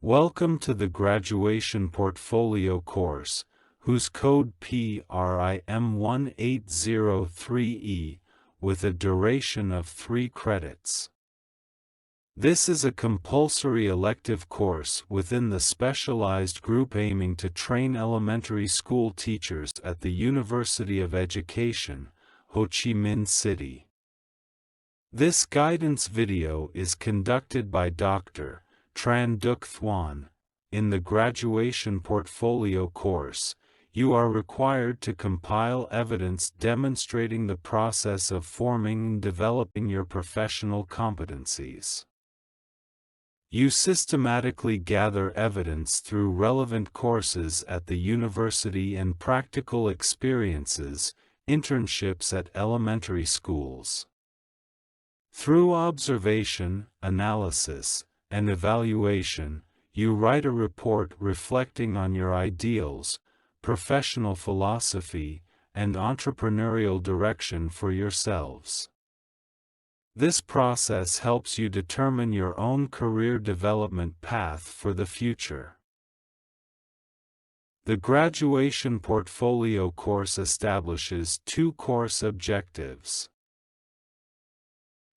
Welcome to the Graduation Portfolio course, whose code PRIM1803E, with a duration of 3 credits. This is a compulsory elective course within the specialized group aiming to train elementary school teachers at the University of Education, Ho Chi Minh City. This guidance video is conducted by Dr. Tran Duc Thuan. In the Graduation Portfolio course, you are required to compile evidence demonstrating the process of forming and developing your professional competencies. You systematically gather evidence through relevant courses at the university and practical experiences, internships at elementary schools. Through observation, analysis, and evaluation, you write a report reflecting on your ideals, professional philosophy, and entrepreneurial direction for yourselves. This process helps you determine your own career development path for the future. The Graduation Portfolio course establishes 2 course objectives.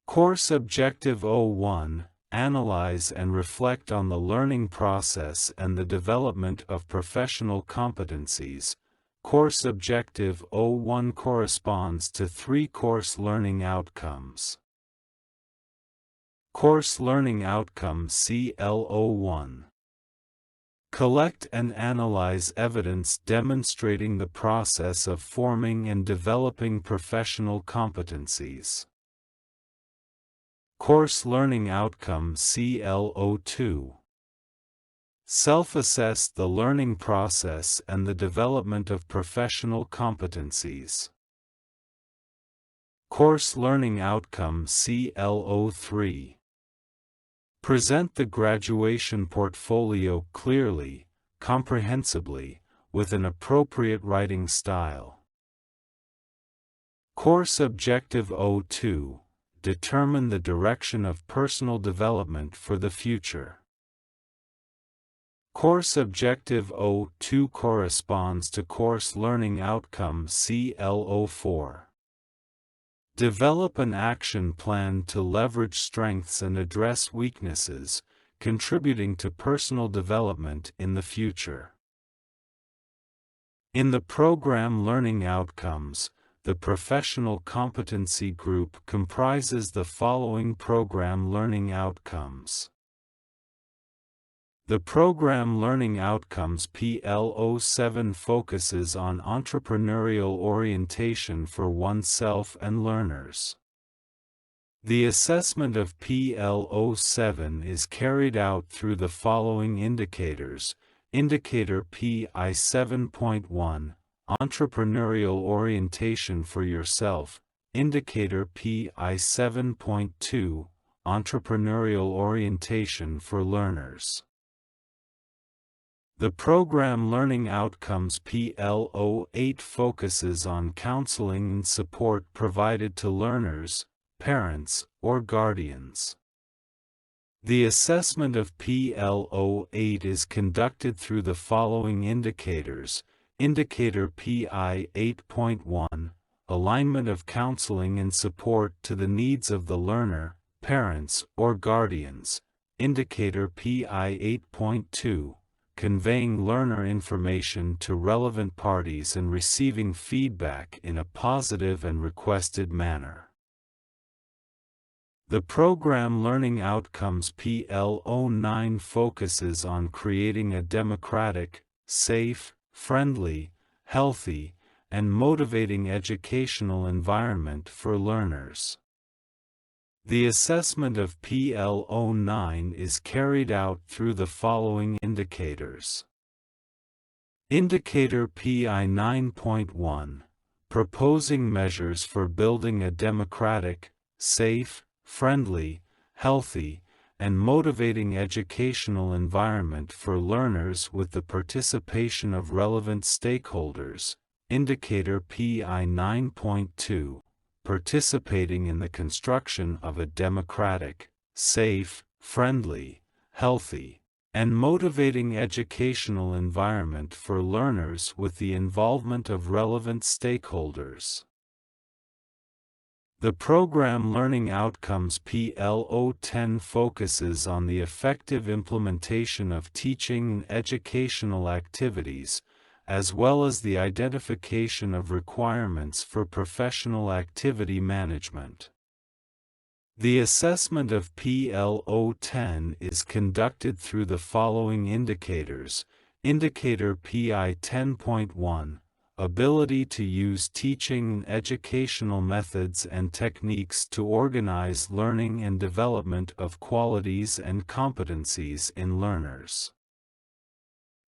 Course Objective 01: Analyze and reflect on the learning process and the development of professional competencies. Course Objective 01 corresponds to 3 course learning outcomes. Course Learning Outcome CL01: Collect and analyze evidence demonstrating the process of forming and developing professional competencies. Course Learning Outcome CL02: Self-assess the learning process and the development of professional competencies. Course Learning Outcome CL03: Present the graduation portfolio clearly, comprehensively, with an appropriate writing style. Course Objective 02: Determine the direction of personal development for the future. Course Objective 02 corresponds to Course Learning Outcome CL04. Develop an action plan to leverage strengths and address weaknesses, contributing to personal development in the future. In the program Learning Outcomes, the Professional Competency Group comprises the following program learning outcomes. The Program Learning Outcomes PL07 focuses on entrepreneurial orientation for oneself and learners. The assessment of PL07 is carried out through the following indicators. Indicator PI 7.1, Entrepreneurial Orientation for Yourself. Indicator PI 7.2, Entrepreneurial Orientation for Learners. The Program Learning Outcomes PL08 focuses on counseling and support provided to learners, parents, or guardians. The assessment of PL08 is conducted through the following indicators. Indicator PI 8.1, Alignment of counseling and support to the needs of the learner, parents, or guardians. Indicator PI 8.2, Conveying learner information to relevant parties and receiving feedback in a positive and requested manner. The Program Learning Outcomes PL09 focuses on creating a democratic, safe, friendly, healthy, and motivating educational environment for learners. The assessment of PL09 is carried out through the following indicators. Indicator PI 9.1, Proposing measures for building a democratic, safe, friendly, healthy, and motivating educational environment for learners with the participation of relevant stakeholders. Indicator PI 9.2, Participating in the construction of a democratic, safe, friendly, healthy, and motivating educational environment for learners with the involvement of relevant stakeholders. The Program Learning Outcomes PLO10 focuses on the effective implementation of teaching and educational activities, as well as the identification of requirements for professional activity management. The assessment of PLO10 is conducted through the following indicators. Indicator PI 10.1, ability to use teaching and educational methods and techniques to organize learning and development of qualities and competencies in learners.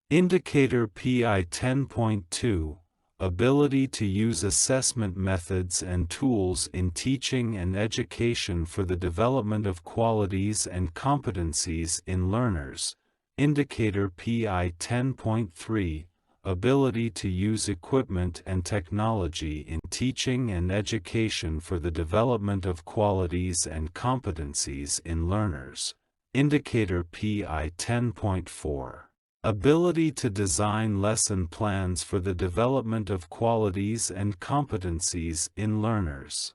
Indicator PI 10.2, ability to use assessment methods and tools in teaching and education for the development of qualities and competencies in learners. Indicator PI 10.3, ability to use equipment and technology in teaching and education for the development of qualities and competencies in learners. Indicator PI 10.4. Ability to design lesson plans for the development of qualities and competencies in learners.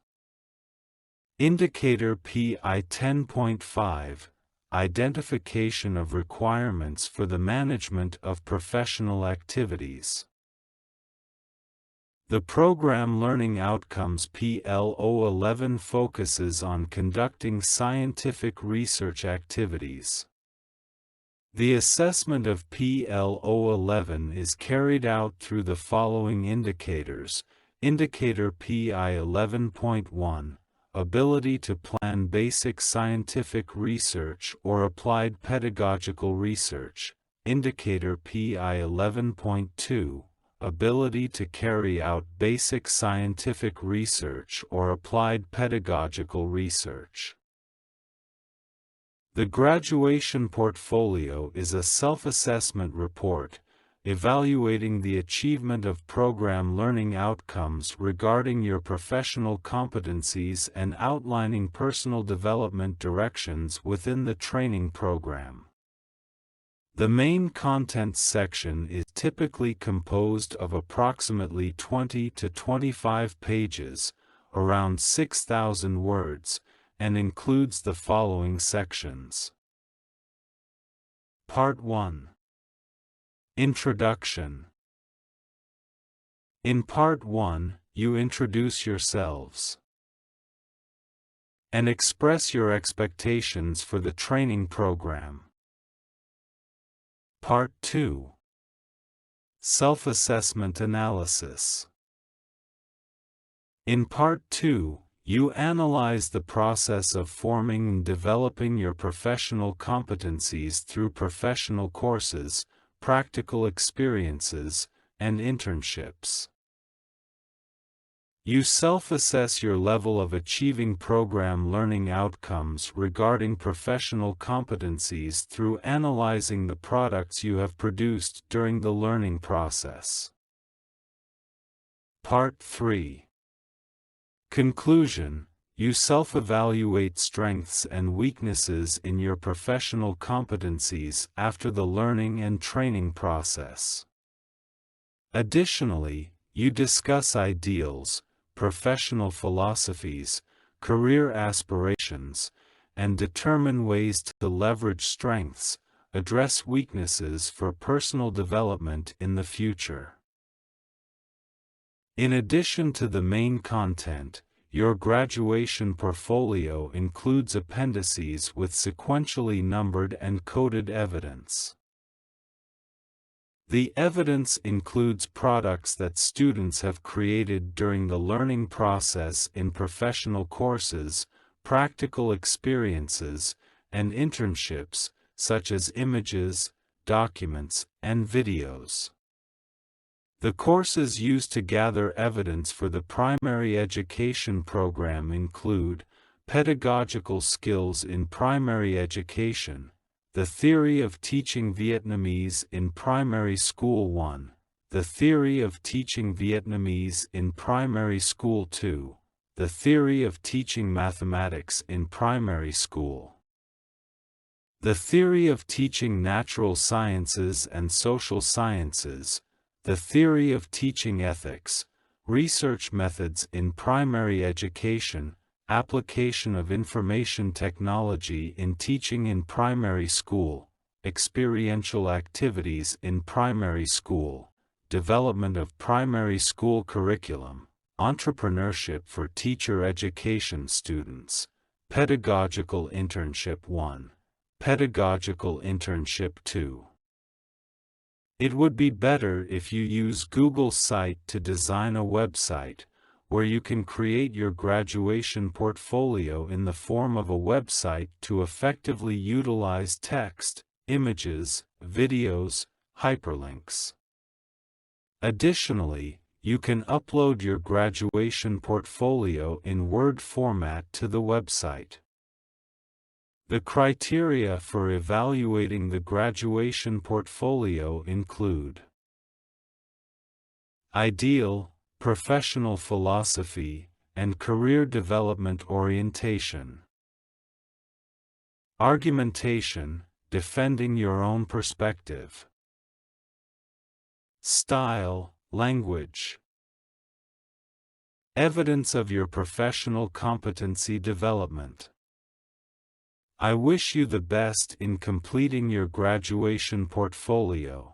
Indicator PI 10.5, identification of requirements for the management of professional activities. The Program Learning Outcomes PLO11 focuses on conducting scientific research activities. The assessment of PLO11 is carried out through the following indicators. Indicator PI 11.1, ability to plan basic scientific research or applied pedagogical research. Indicator PI 11.2, ability to carry out basic scientific research or applied pedagogical research. The Graduation Portfolio is a self-assessment report, evaluating the achievement of program learning outcomes regarding your professional competencies and outlining personal development directions within the training program. The main contents section is typically composed of approximately 20 to 25 pages, around 6,000 words, and includes the following sections. Part 1. Introduction. In Part 1, you introduce yourselves and express your expectations for the training program. Part 2. Self-assessment analysis. In Part 2, you analyze the process of forming and developing your professional competencies through professional courses, practical experiences, and internships. You self-assess your level of achieving program learning outcomes regarding professional competencies through analyzing the products you have produced during the learning process. Part 3. Conclusion. You self-evaluate strengths and weaknesses in your professional competencies after the learning and training process. Additionally, you discuss ideals, professional philosophies, career aspirations, and determine ways to leverage strengths, address weaknesses for personal development in the future. In addition to the main content, your graduation portfolio includes appendices with sequentially numbered and coded evidence. The evidence includes products that students have created during the learning process in professional courses, practical experiences, and internships, such as images, documents, and videos. The courses used to gather evidence for the primary education program include Pedagogical Skills in Primary Education, The Theory of Teaching Vietnamese in Primary School 1, The Theory of Teaching Vietnamese in Primary School 2, The Theory of Teaching Mathematics in Primary School. The theory of teaching natural sciences and social sciences, the theory of teaching ethics, research methods in primary education, application of information technology in teaching in primary school, experiential activities in primary school, development of primary school curriculum, entrepreneurship for teacher education students, pedagogical internship 1, pedagogical internship 2. It would be better if you use Google's site to design a website, where you can create your graduation portfolio in the form of a website to effectively utilize text, images, videos, hyperlinks. Additionally, you can upload your graduation portfolio in Word format to the website. The criteria for evaluating the graduation portfolio include ideal, professional philosophy, and career development orientation. Argumentation, defending your own perspective. Style, language. Evidence of your professional competency development. I wish you the best in completing your graduation portfolio.